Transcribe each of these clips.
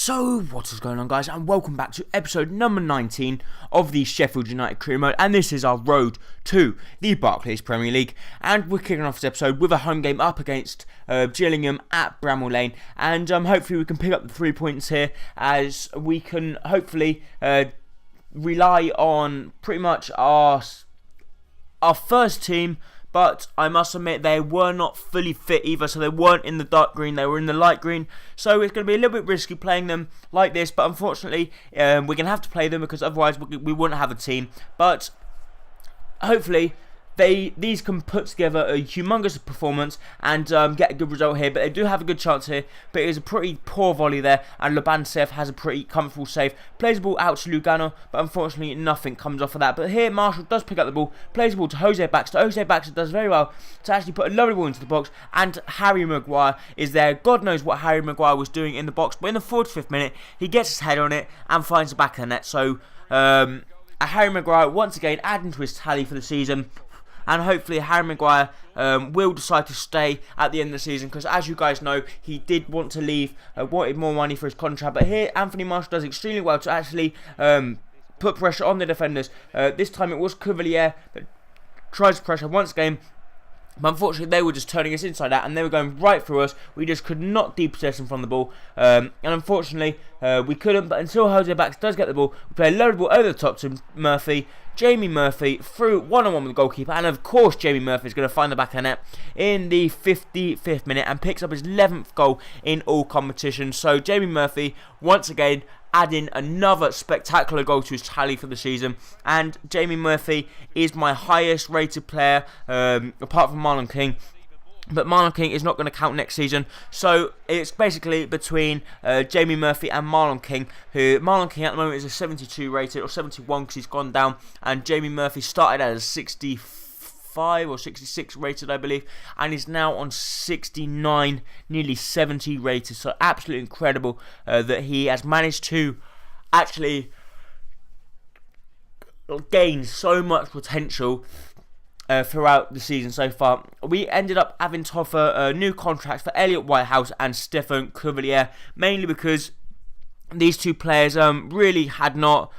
So, what is going on, guys, and welcome back to episode number 19 of the Sheffield United Career Mode, and this is our road to the Barclays Premier League, and we're kicking off this episode with a home game up against Gillingham at Bramall Lane, and hopefully we can pick up the 3 points here, as we can hopefully rely on pretty much our first team. But I must admit, they were not fully fit either, so they weren't in the dark green, they were in the light green. So it's going to be a little bit risky playing them like this, but unfortunately, we're going to have to play them because otherwise we wouldn't have a team. But hopefully, these can put together a humongous performance and get a good result here. But they do have a good chance here, but it is a pretty poor volley there, and Labansev has a pretty comfortable save. Plays the ball out to Lugano, but unfortunately nothing comes off of that. But here Marshall does pick up the ball, plays the ball to Jose Baxter. Jose Baxter does very well to actually put a lovely ball into the box, and Harry Maguire is there. God knows what Harry Maguire was doing in the box, but in the 45th minute he gets his head on it and finds the back of the net. So Harry Maguire once again adding to his tally for the season. And hopefully Harry Maguire will decide to stay at the end of the season, because as you guys know, he did want to leave, wanted more money for his contract. But here Anthony Marshall does extremely well to actually put pressure on the defenders. This time it was Coventry that tries pressure once again. But unfortunately, they were just turning us inside out, and they were going right through us. We just could not depossess them from the ball. And unfortunately, we couldn't. But until Jose Baxter does get the ball, we play a loaded ball over the top to Murphy. Jamie Murphy through one-on-one with the goalkeeper. And of course, Jamie Murphy is going to find the back of the net in the 55th minute and picks up his 11th goal in all competitions. So Jamie Murphy, once again, adding another spectacular goal to his tally for the season. And Jamie Murphy is my highest rated player, apart from Marlon King. But Marlon King is not going to count next season. So it's basically between Jamie Murphy and Marlon King, who Marlon King at the moment is a 72 rated, or 71 because he's gone down. And Jamie Murphy started as a 65 or 66 rated, I believe, and is now on 69, nearly 70 rated. So absolutely incredible that he has managed to actually gain so much potential throughout the season so far. We ended up having to offer new contracts for Elliot Whitehouse and Stefan Cavalier, mainly because these two players really had not...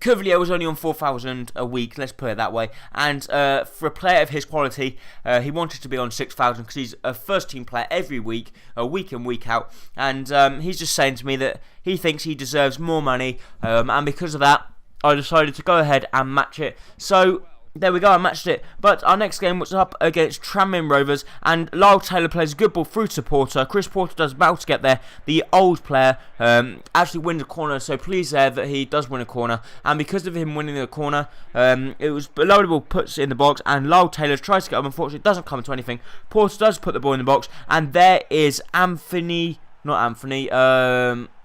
Cavalier was only on 4,000 a week, let's put it that way, and for a player of his quality, he wanted to be on 6,000 because he's a first team player every week, week in, week out, and he's just saying to me that he thinks he deserves more money, and because of that, I decided to go ahead and match it. So there we go, I matched it. But our next game was up against Tranmere Rovers, and Lyle Taylor plays a good ball through to Porter. Chris Porter does well to get there. The old player actually wins a corner, so pleased there that he does win a corner. And because of him winning the corner, it was a loaded ball, puts it in the box, and Lyle Taylor tries to get up. Unfortunately, it doesn't come to anything. Porter does put the ball in the box, and there is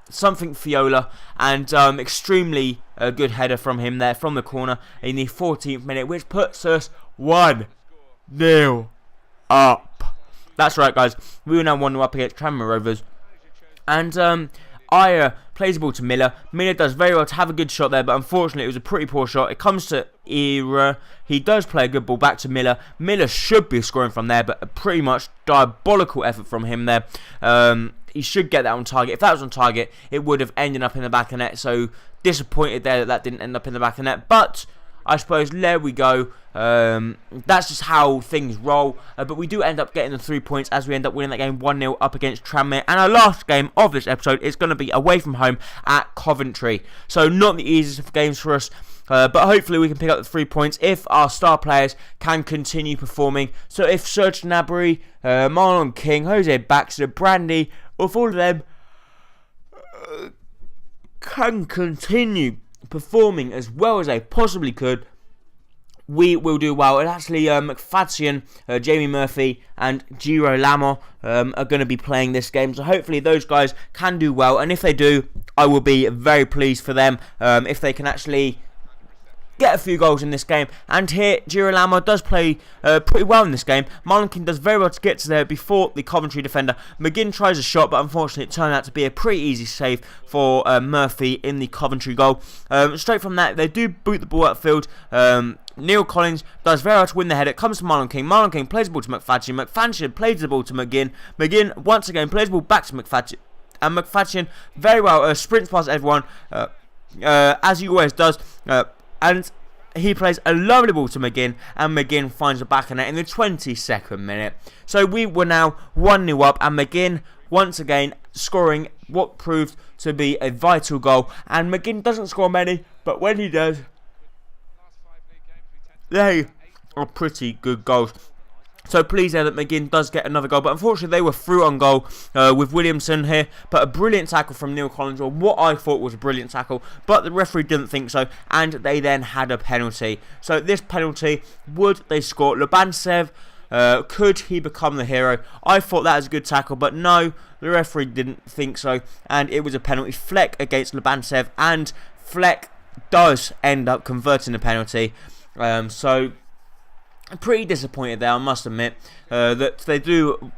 something Fiola, and extremely good header from him there from the corner in the 14th minute, which puts us 1-0 up. That's right, guys. We were now 1-0 up against Tranmere Rovers, and Aya plays the ball to Miller. Miller does very well to have a good shot there, but unfortunately it was a pretty poor shot. It comes to Era. He does play a good ball back to Miller. Miller should be scoring from there, but a pretty much diabolical effort from him there. He should get that on target. If that was on target, it would have ended up in the back of the net. So disappointed there that didn't end up in the back of the net. But I suppose there we go. That's just how things roll. But we do end up getting the 3 points as we end up winning that game 1-0 up against Tranmere. And our last game of this episode is going to be away from home at Coventry. So not the easiest of games for us. But hopefully we can pick up the 3 points if our star players can continue performing. So if Serge Gnabry, Marlon King, Jose Baxter, Brandy, if all of them can continue performing as well as they possibly could, we will do well. And actually, McFadzean, Jamie Murphy, and Girolamo are going to be playing this game. So hopefully those guys can do well. And if they do, I will be very pleased for them if they can actually get a few goals in this game. And here Girolamo does play pretty well in this game. Marlon King does very well to get to there before the Coventry defender. McGinn tries a shot, but unfortunately it turned out to be a pretty easy save for Murphy in the Coventry goal. Straight from that, they do boot the ball upfield. Neil Collins does very well to win the header. It comes to Marlon King. Marlon King plays the ball to McFadzean. McFadzean plays the ball to McGinn. McGinn once again plays the ball back to McFadzean. And McFadden very well sprints past everyone, as he always does, and he plays a lovely ball to McGinn, and McGinn finds the back of net in the 22nd minute. So we were now 1-0 up, and McGinn once again scoring what proved to be a vital goal. And McGinn doesn't score many, but when he does, they are pretty good goals. So pleased there that McGinn does get another goal, but unfortunately they were through on goal with Williamson here. But a brilliant tackle from Neil Collins, or what I thought was a brilliant tackle, but the referee didn't think so, and they then had a penalty. So this penalty, would they score? Lubansev, could he become the hero? I thought that was a good tackle, but no, the referee didn't think so, and it was a penalty. Fleck against Lubansev, and Fleck does end up converting the penalty. So pretty disappointed there, I must admit, that they do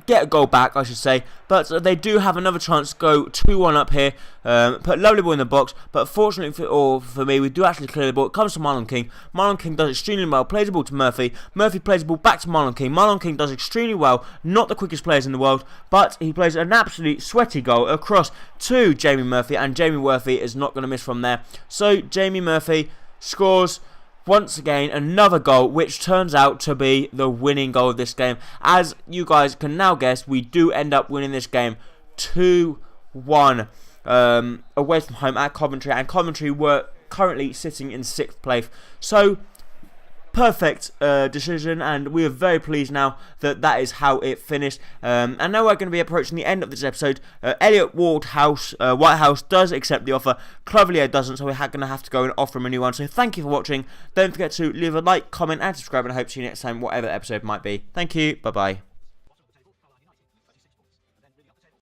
get a goal back, I should say, but they do have another chance to go 2-1 up here, put lovely ball in the box, but fortunately for me, we do actually clear the ball. It comes to Marlon King. Marlon King does extremely well, plays the ball to Murphy. Murphy plays the ball back to Marlon King. Marlon King does extremely well, not the quickest players in the world, but he plays an absolute sweaty goal across to Jamie Murphy, and Jamie Murphy is not going to miss from there. So Jamie Murphy scores once again another goal, which turns out to be the winning goal of this game. As you guys can now guess, we do end up winning this game 2-1 away from home at Coventry, and Coventry were currently sitting in 6th place. So perfect decision, and we are very pleased now that that is how it finished. And now we're going to be approaching the end of this episode. Elliot Whitehouse does accept the offer. Cloverlear doesn't, so we're going to have to go and offer him a new one. So thank you for watching. Don't forget to leave a like, comment, and subscribe, and I hope to see you next time, whatever episode might be. Thank you. Bye bye.